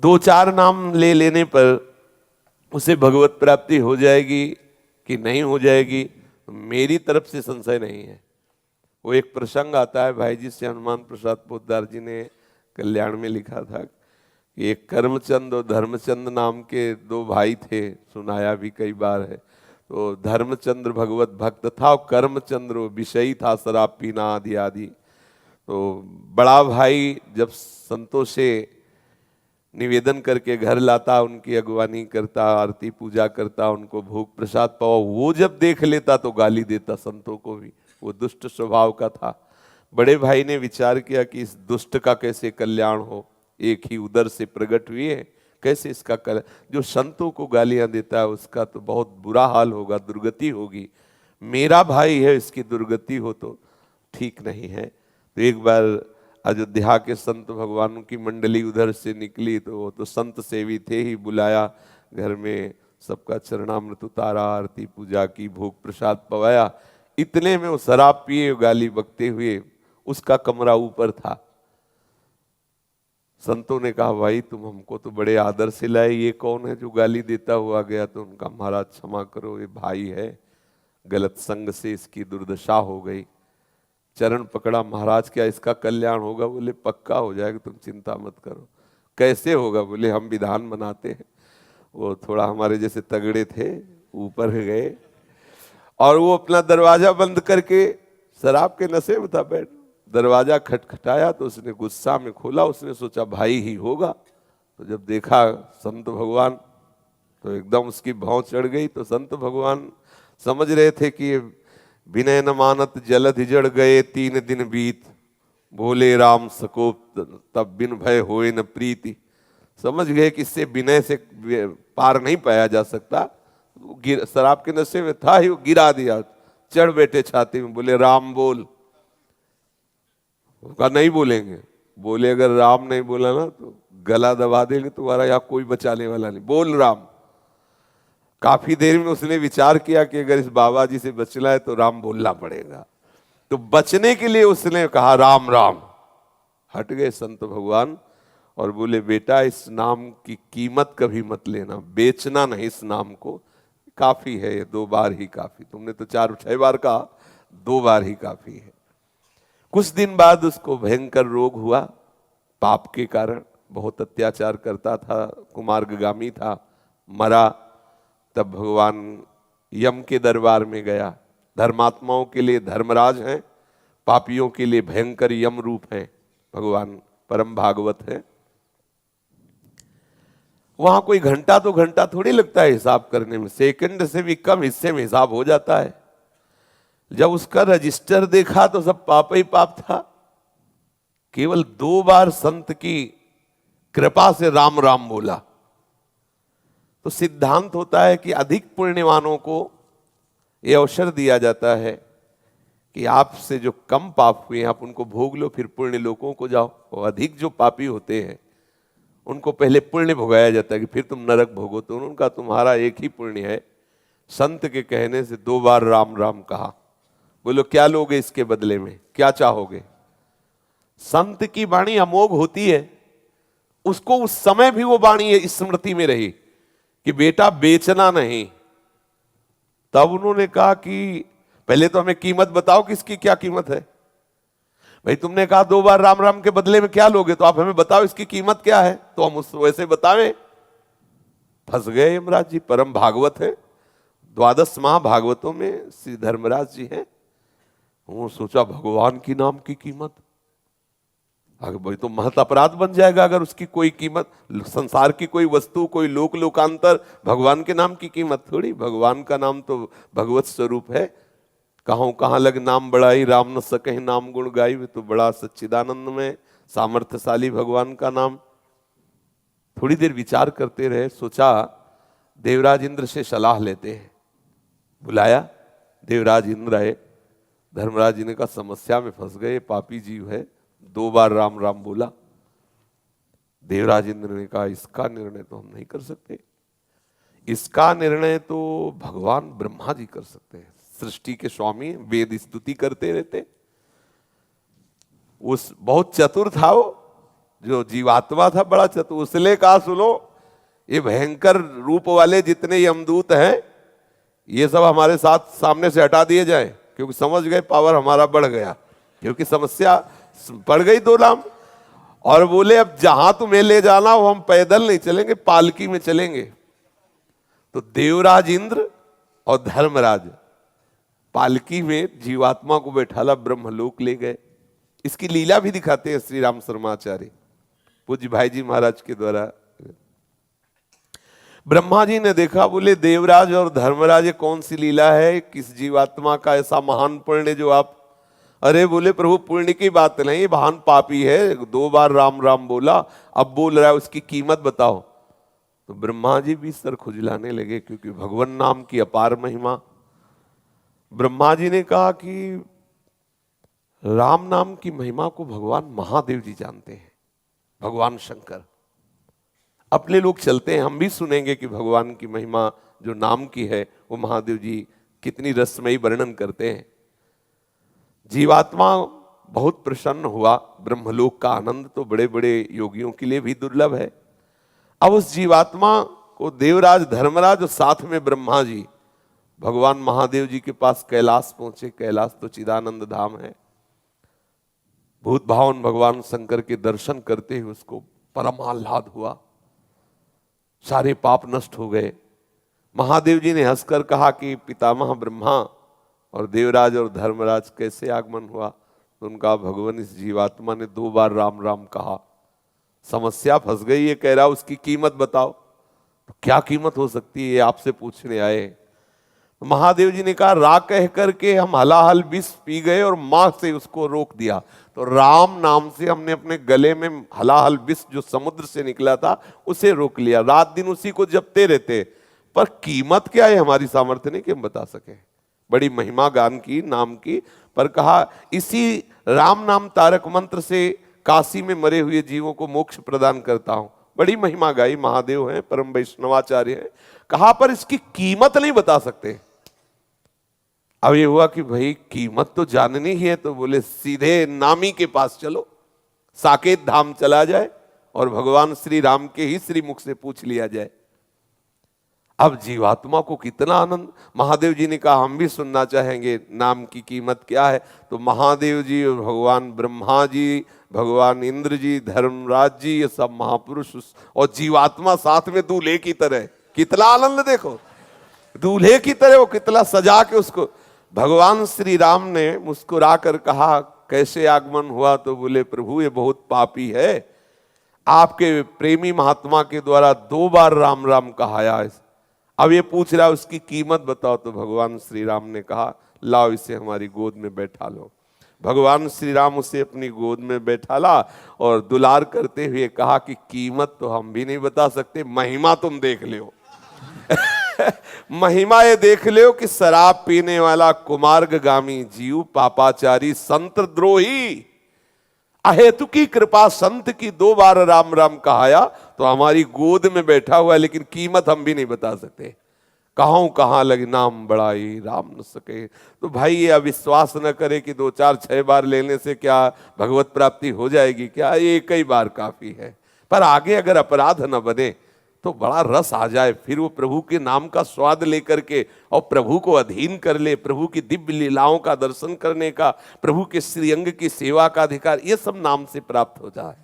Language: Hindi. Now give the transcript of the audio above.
दो चार नाम ले लेने पर उसे भगवत प्राप्ति हो जाएगी कि नहीं हो जाएगी, मेरी तरफ से संशय नहीं है। वो एक प्रसंग आता है, भाई जी से हनुमान प्रसाद पोद्दार जी ने कल्याण में लिखा था कि एक कर्मचंद और धर्मचंद नाम के दो भाई थे, सुनाया भी कई बार है। तो धर्मचंद्र भगवत भक्त था और कर्मचंद्र विषयी था, शराब पीना आदि आदि। तो बड़ा भाई जब संतों से निवेदन करके घर लाता, उनकी अगवानी करता, आरती पूजा करता, उनको भोग प्रसाद पावा, वो जब देख लेता तो गाली देता संतों को भी। वो दुष्ट स्वभाव का था। बड़े भाई ने विचार किया कि इस दुष्ट का कैसे कल्याण हो, एक ही उदर से प्रकट हुए, कैसे इसका जो संतों को गालियां देता है उसका तो बहुत बुरा हाल होगा, दुर्गति होगी। मेरा भाई है, इसकी दुर्गति हो तो ठीक नहीं है। तो एक बार अयोध्या के संत भगवानों की मंडली उधर से निकली, तो वो तो संत सेवी थे ही, बुलाया घर में, सबका चरणामृत उतारा, आरती पूजा की, भोग प्रसाद पवाया। इतने में वो शराब पिए गाली बकते हुए, उसका कमरा ऊपर था। संतों ने कहा भाई तुम हमको तो बड़े आदर से लाए, ये कौन है जो गाली देता हुआ गया? तो उनका महाराज क्षमा करो, ये भाई है, गलत संग से इसकी दुर्दशा हो गई। चरण पकड़ा, महाराज क्या इसका कल्याण होगा? बोले पक्का हो जाएगा, तुम चिंता मत करो। कैसे होगा? बोले हम विधान बनाते हैं। वो थोड़ा हमारे जैसे तगड़े थे, ऊपर गए और वो अपना दरवाजा बंद करके, शराब के नशे में था बैठ, दरवाजा खटखटाया तो उसने गुस्सा में खोला। उसने सोचा भाई ही होगा, तो जब देखा संत भगवान तो एकदम उसकी भौं चढ़ गई। तो संत भगवान समझ रहे थे कि विनय न मानत जलधि जड़ गए 3 दिन बीत, बोले राम सकोप तब बिन भय होए न प्रीति। समझ गए कि इससे विनय से पार नहीं पाया जा सकता। शराब के नशे में था ही, वो गिरा दिया, चढ़ बैठे छाती में, बोले राम बोल। कहा नहीं बोलेंगे। बोले अगर राम नहीं बोला ना तो गला दबा देंगे तुम्हारा, यहाँ कोई बचाने वाला नहीं, बोल राम। काफी देर में उसने विचार किया कि अगर इस बाबा जी से बचना है तो राम बोलना पड़ेगा। तो बचने के लिए उसने कहा राम राम। हट गए संत भगवान और बोले बेटा इस नाम की कीमत कभी मत लेना, बेचना नहीं इस नाम को, काफी है ये, 2 बार ही काफी। तुमने तो 4-6 बार कहा, 2 बार ही काफी है। कुछ दिन बाद उसको भयंकर रोग हुआ, पाप के कारण, बहुत अत्याचार करता था, कुमार्गामी था, मरा। तब भगवान यम के दरबार में गया। धर्मात्माओं के लिए धर्मराज हैं, पापियों के लिए भयंकर यम रूप है भगवान, परम भागवत है। वहां कोई घंटा तो घंटा थोड़ी लगता है हिसाब करने में, सेकंड से भी कम हिस्से में हिसाब हो जाता है। जब उसका रजिस्टर देखा तो सब पाप ही पाप था। केवल 2 बार संत की कृपा से राम राम बोला। तो सिद्धांत होता है कि अधिक पुण्यवानों को यह अवसर दिया जाता है कि आपसे जो कम पाप हुए आप उनको भोग लो, फिर पुण्य लोकों को जाओ। और अधिक जो पापी होते हैं उनको पहले पुण्य भोगाया जाता है कि फिर तुम नरक भोगो। तो उनका तुम्हारा एक ही पुण्य है। संत के कहने से 2 बार राम राम कहा। बोलो क्या लोगे इसके बदले में, क्या चाहोगे? संत की वाणी अमोघ होती है, उसको उस समय भी वो वाणी स्मृति में रही कि बेटा बेचना नहीं। तब उन्होंने कहा कि पहले तो हमें कीमत बताओ कि इसकी क्या कीमत है। भाई तुमने कहा 2 बार राम राम के बदले में क्या लोगे, तो आप हमें बताओ इसकी कीमत क्या है, तो हम उस वैसे बतावें। फंस गए यमराज जी, परम भागवत है, 12 महाभागवतों में श्री धर्मराज जी हैं। वो सोचा भगवान की नाम की कीमत, अगर भाई तो महत अपराध बन जाएगा अगर उसकी कोई कीमत, संसार की कोई वस्तु, कोई लोक लोकांतर, भगवान के नाम की कीमत थोड़ी। भगवान का नाम तो भगवत स्वरूप है। कहाँ लग नाम बड़ाई, राम न सके नाम गुण गाई। तो बड़ा सच्चिदानंद में सामर्थ्यशाली भगवान का नाम। थोड़ी देर विचार करते रहे, सोचा देवराज इंद्र से सलाह लेते हैं। बुलाया, देवराज इंद्र आए। धर्मराज जी ने कहा समस्या में फंस गए, पापी जीव है, 2 बार राम राम बोला। देवराज इंद्र ने कहा इसका निर्णय तो हम नहीं कर सकते, इसका निर्णय तो भगवान ब्रह्मा जी कर सकते हैं, सृष्टि के स्वामी, वेद स्तुति करते रहते। उस बहुत चतुर था वो, जो जीवात्मा था बड़ा चतुर, उसने कहा सुनो ये भयंकर रूप वाले जितने यमदूत हैं ये सब हमारे साथ सामने से हटा दिए जाएं, क्योंकि समझ गए पावर हमारा बढ़ गया, क्योंकि समस्या बढ़ गई 2 लाम। और बोले अब जहां तुम्हें ले जाना हो हम पैदल नहीं चलेंगे, पालकी में चलेंगे। तो देवराज इंद्र और धर्मराज पालकी में जीवात्मा को बैठाला ब्रह्मलोक ले गए। इसकी लीला भी दिखाते हैं श्री राम शर्माचार्य पूज्य भाई जी महाराज के द्वारा। ब्रह्मा जी ने देखा, बोले देवराज और धर्मराज ये कौन सी लीला है, किस जीवात्मा का ऐसा महान पुण्य जो आप, अरे बोले प्रभु पुण्य की बात नहीं, महान पापी है, 2 बार राम राम बोला, अब बोल रहा है, उसकी कीमत बताओ। तो ब्रह्मा जी भी सर खुजलाने लगे, क्योंकि भगवान नाम की अपार महिमा। ब्रह्मा जी ने कहा कि राम नाम की महिमा को भगवान महादेव जी जानते हैं, भगवान शंकर। अपने लोग चलते हैं, हम भी सुनेंगे कि भगवान की महिमा जो नाम की है वो महादेव जी कितनी रसमयी वर्णन करते हैं। जीवात्मा बहुत प्रसन्न हुआ, ब्रह्मलोक का आनंद तो बड़े बड़े योगियों के लिए भी दुर्लभ है। अब उस जीवात्मा को देवराज धर्मराज और साथ में ब्रह्मा जी भगवान महादेव जी के पास कैलाश पहुंचे। कैलाश तो चिदानंद धाम है। भूत भावन भगवान शंकर के दर्शन करते हुए उसको परम आह्लाद हुआ, सारे पाप नष्ट हो गए। महादेव जी ने हंसकर कहा कि पितामह ब्रह्मा और देवराज और धर्मराज कैसे आगमन हुआ। तो उनका भगवान इस जीवात्मा ने 2 बार राम राम कहा, समस्या फंस गई, ये कह रहा उसकी कीमत बताओ। तो क्या कीमत हो सकती है ये आपसे पूछने आए। तो महादेव जी ने कहा रा कह करके हम हलाहल विष पी गए और मां से उसको रोक दिया। तो राम नाम से हमने अपने गले में हलाहल विष जो समुद्र से निकला था उसे रोक लिया, रात दिन उसी को जपते रहते। पर कीमत क्या है हमारी सामर्थ्य नहीं कि हम बता सके। बड़ी महिमा गान की नाम की, पर कहा इसी राम नाम तारक मंत्र से काशी में मरे हुए जीवों को मोक्ष प्रदान करता हूं। बड़ी महिमा गाई, महादेव हैं, परम वैष्णवाचार्य हैं। कहा पर इसकी कीमत नहीं बता सकते। अब ये हुआ कि भाई कीमत तो जाननी ही है, तो बोले सीधे नामी के पास चलो, साकेत धाम चला जाए और भगवान श्री राम के ही श्री मुख से पूछ लिया जाए। अब जीवात्मा को कितना आनंद। महादेव जी ने कहा हम भी सुनना चाहेंगे नाम की कीमत क्या है। तो महादेव जी और भगवान ब्रह्मा जी, भगवान इंद्र जी, धर्मराज जी, ये सब महापुरुष और जीवात्मा साथ में दूल्हे की तरह, कितना आनंद देखो, दूल्हे की तरह वो कितना सजा के उसको। भगवान श्री राम ने मुस्कुरा कर कहा कैसे आगमन हुआ। तो बोले प्रभु ये बहुत पापी है, आपके प्रेमी महात्मा के द्वारा 2 बार राम राम कहाया। अब ये पूछ रहा उसकी कीमत बताओ। तो भगवान श्री राम ने कहा लाओ इसे हमारी गोद में बैठा लो। भगवान श्री राम उसे अपनी गोद में बैठाला और दुलार करते हुए कहा कि कीमत तो हम भी नहीं बता सकते, महिमा तुम देख लो। महिमा ये देख लो कि शराब पीने वाला कुमार्गामी जीव, पापाचारी, संत द्रोही, अहेतु की कृपा संत की 2 बार राम राम कहाया तो हमारी गोद में बैठा हुआ है, लेकिन कीमत हम भी नहीं बता सकते। कहाँ लगे नाम बड़ाई राम न सके। तो भाई ये अविश्वास न करे कि 2 4 6 बार लेने से क्या भगवत प्राप्ति हो जाएगी, क्या एक ही बार काफी है। पर आगे अगर अपराध न बने तो बड़ा रस आ जाए, फिर वो प्रभु के नाम का स्वाद लेकर के और प्रभु को अधीन कर ले, प्रभु की दिव्य लीलाओं का दर्शन करने का, प्रभु के श्रीअंग की सेवा का अधिकार, ये सब नाम से प्राप्त हो जाए।